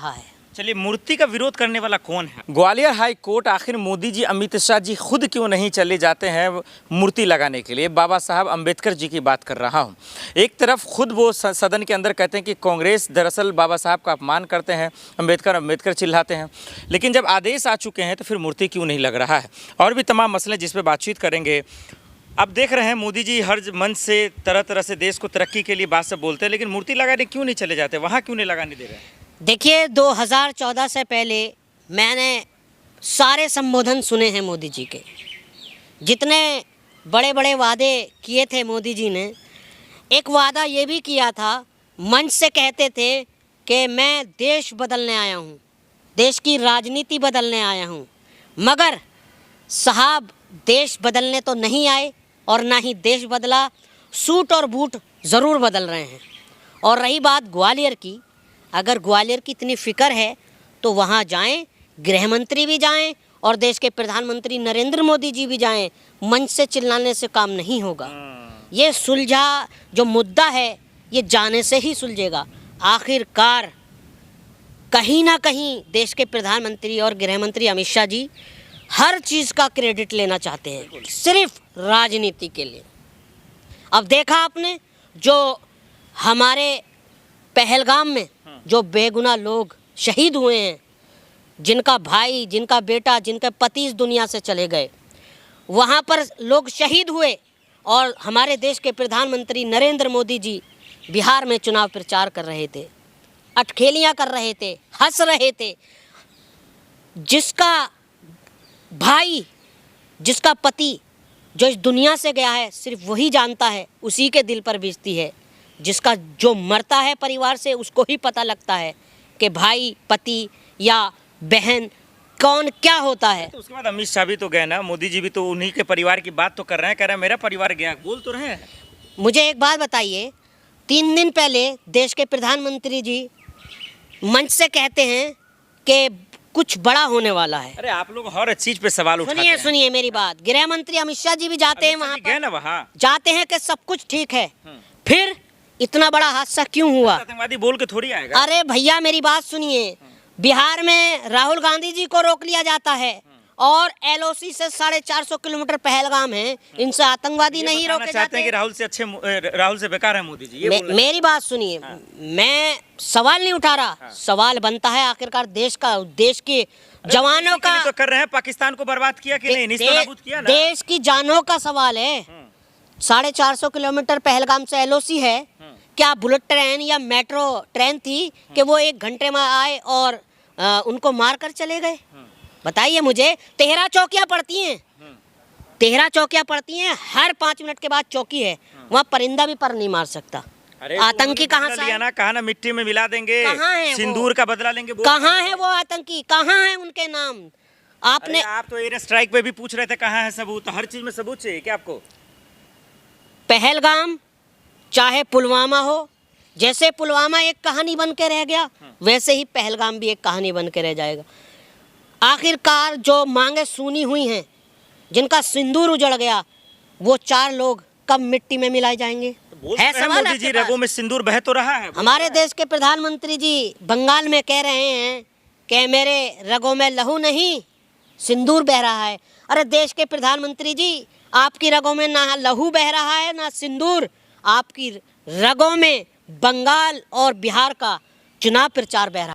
रहा है। चलिए, मूर्ति का विरोध करने वाला कौन है? ग्वालियर हाई कोर्ट आखिर मोदी जी, अमित शाह जी खुद क्यों नहीं चले जाते हैं मूर्ति लगाने के लिए? बाबा साहब अम्बेडकर जी की बात कर रहा हूं। एक तरफ खुद वो सदन के अंदर कहते हैं कि कांग्रेस दरअसल बाबा साहब का अपमान करते हैं, अम्बेडकर अम्बेडकर चिल्लाते हैं, लेकिन जब आदेश आ चुके हैं तो फिर मूर्ति क्यों नहीं लग रहा है? और भी तमाम मसले जिस पर बातचीत करेंगे। अब देख रहे हैं मोदी जी हर मंच से तरह तरह से देश को तरक्की के लिए बात सब बोलते हैं, लेकिन मूर्ति लगाने क्यों नहीं चले जाते? वहाँ क्यों नहीं लगाने दे रहे हैं? देखिए, 2014 से पहले मैंने सारे संबोधन सुने हैं मोदी जी के। जितने बड़े बड़े वादे किए थे मोदी जी ने, एक वादा ये भी किया था, मंच से कहते थे कि मैं देश बदलने आया हूँ, देश की राजनीति बदलने आया हूँ। मगर साहब देश बदलने तो नहीं आए और ना ही देश बदला, सूट और बूट ज़रूर बदल रहे हैं। और रही बात ग्वालियर की, अगर ग्वालियर की इतनी फ़िक्र है तो वहाँ जाएं, गृह मंत्री भी जाएं और देश के प्रधानमंत्री नरेंद्र मोदी जी भी जाएं। मंच से चिल्लाने से काम नहीं होगा। ये सुलझा जो मुद्दा है ये जाने से ही सुलझेगा। आखिरकार कहीं ना कहीं देश के प्रधानमंत्री और गृह मंत्री अमित शाह जी हर चीज़ का क्रेडिट लेना चाहते हैं, सिर्फ राजनीति के लिए। अब देखा आपने जो हमारे पहलगाम में जो बेगुनाह लोग शहीद हुए हैं, जिनका भाई, जिनका बेटा, जिनके पति इस दुनिया से चले गए, वहाँ पर लोग शहीद हुए और हमारे देश के प्रधानमंत्री नरेंद्र मोदी जी बिहार में चुनाव प्रचार कर रहे थे, अटखेलियाँ कर रहे थे, हंस रहे थे। जिसका भाई, जिसका पति जो इस दुनिया से गया है, सिर्फ वही जानता है, उसी के दिल पर बीतती है। जिसका जो मरता है परिवार से, उसको ही पता लगता है कि भाई, पति या बहन कौन क्या होता है। तो उसके बाद अमित शाह भी तो गए ना, मोदी जी भी तो उन्हीं के परिवार की बात तो कर रहे हैं, कह रहे हैं मेरा परिवार गया, बोल तो रहे हैं। मुझे एक बात बताइए, 3 दिन पहले देश के प्रधानमंत्री जी मंच से कहते हैं कि कुछ बड़ा होने वाला है। अरे आप लोग हर चीज पे सवाल उठाते हैं। सुनिए मेरी बात। गृह मंत्री अमित शाह जी भी जाते हैं वहाँ गए ना, वहाँ जाते हैं कि सब कुछ ठीक है, फिर इतना बड़ा हादसा क्यों हुआ? आतंकवादी बोल के थोड़ी आएगा। अरे भैया मेरी बात सुनिए, बिहार में राहुल गांधी जी को रोक लिया जाता है और एलओसी से 450 किलोमीटर पहलगाम है, इनसे आतंकवादी नहीं रोके जाते हैं कि राहुल से बेकार है मोदी जी। मेरी बात सुनिए, मैं सवाल नहीं उठा रहा, सवाल बनता है आखिरकार देश के जवानों का। तो कर रहे हैं, पाकिस्तान को बर्बाद किया कि नहीं, निस्तनाबूद किया ना। देश की जानों का सवाल है। 450 किलोमीटर पहलगाम से एलओसी है। क्या बुलेट ट्रेन या मेट्रो ट्रेन थी कि वो 1 घंटे में आए और उनको मार कर चले गए? बताइए मुझे। 13 चौकियां पड़ती हैं, 13 चौकियां पड़ती हैं, हर 5 मिनट के बाद चौकी है। वहाँ परिंदा भी पर नहीं मार सकता। आतंकी कहाँ से आना? कहा ना मिट्टी में मिला देंगे, कहाँ है सिंदूर का बदला लेंगे। कहाँ है वो आतंकी? कहाँ है उनके नाम? आपने आप तो एयर स्ट्राइक पे भी पूछ रहे थे कहाँ है सबूत? हर चीज में सबूत चाहिए क्या आपको? पहलगाम चाहे पुलवामा हो, जैसे पुलवामा एक कहानी बन के रह गया, वैसे ही पहलगाम भी एक कहानी बन के रह जाएगा। आखिरकार जो मांगे सूनी हुई हैं, जिनका सिंदूर उजड़ गया, वो 4 लोग कब मिट्टी में मिलाए जाएंगे? है सवाल। मोदी जी रगों में सिंदूर बह तो रहा है। हमारे देश के प्रधानमंत्री जी बंगाल में कह रहे हैं कि मेरे रगों में लहू नहीं, सिंदूर बह रहा है। अरे देश के प्रधानमंत्री जी, आपकी रगों में ना लहू बह रहा है ना सिंदूर, आपकी रगों में बंगाल और बिहार का चुनाव प्रचार बह रहा है।